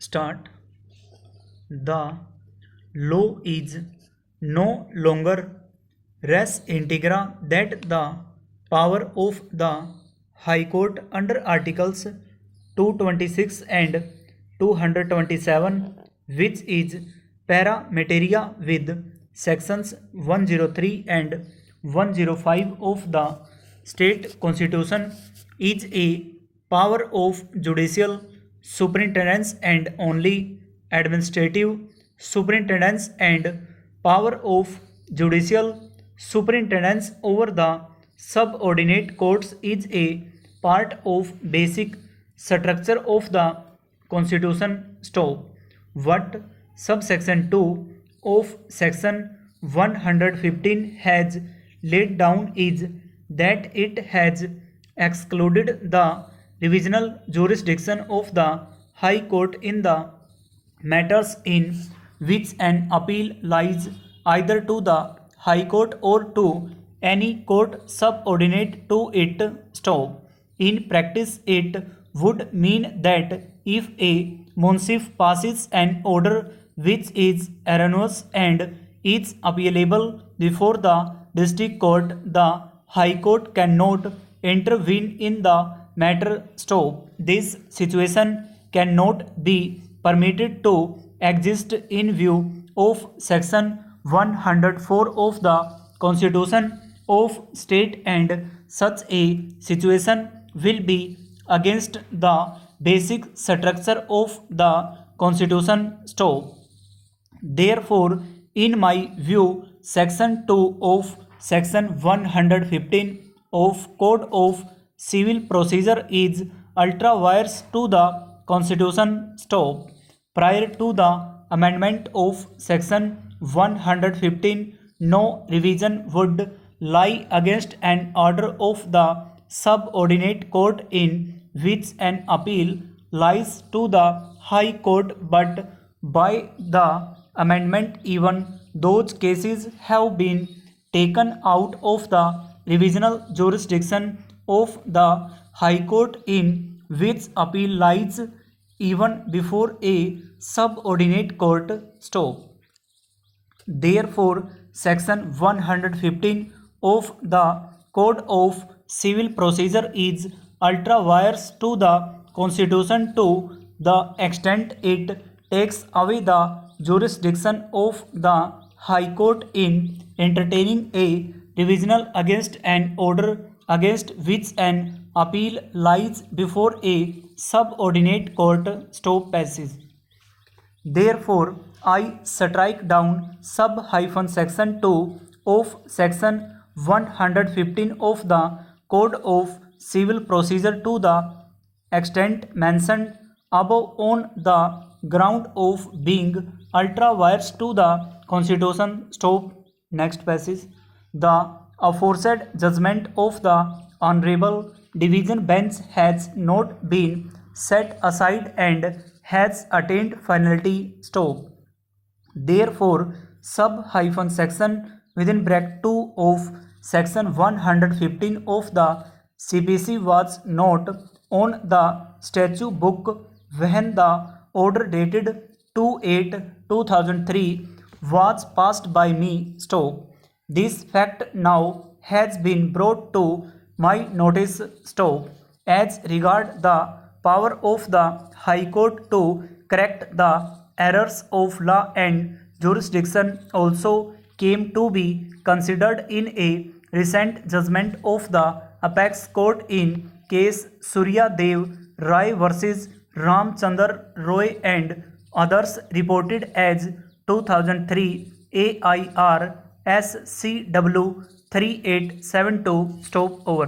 Start. The law is no longer res integra that the power of the High Court under Articles 226 and 227, which is para materia with sections 103 and 105 of the state constitution, is a power of judicial superintendence and only administrative superintendence and power of judicial superintendence over the subordinate courts is a part of basic structure of the constitution. Stop. What subsection 2 of section 115 has laid down is that it has excluded the divisional jurisdiction of the High Court in the matters in which an appeal lies either to the High Court or to any court subordinate to it. Stop. In practice, it would mean that if a munsif passes an order which is erroneous and is appealable before the district court, the High Court cannot intervene in the matter. Stop. This situation cannot be permitted to exist in view of section 104 of the Constitution of State, and such a situation will be against the basic structure of the Constitution. Stop. Therefore, in my view, section 2 of section 115 of Code of Civil Procedure is ultra vires to the Constitution. Stop. Prior to the amendment of section 115, no revision would lie against an order of the subordinate court in which an appeal lies to the High Court, but by the amendment even those cases have been taken out of the revisional jurisdiction of the High Court in which appeal lies even before a subordinate court. Stop. Therefore, section 115 of the Code of Civil Procedure is ultra vires to the Constitution to the extent it takes away the jurisdiction of the High Court in entertaining a revisional against an order against which an appeal lies before a subordinate court. Stop. Passage. Therefore, I strike down sub-section 2 of section 115 of the Code of Civil Procedure to the extent mentioned above on the ground of being ultra vires to the Constitution. Stop. Next passage. The aforesaid judgment of the Honorable Division Bench has not been set aside and has attained finality. Stop. Therefore, sub-section within bracket 2 of section 115 of the CPC was not on the statute book when the order dated 2/8/2003 was passed by me. Stop. This fact now has been brought to my notice. Stop. As regard the power of the High Court to correct the errors of law and jurisdiction also came to be considered in a recent judgment of the Apex Court in case Surya Dev Rai versus Ramchandar Roy and others, reported as 2003 AIR SCW 3872. Stop. Over.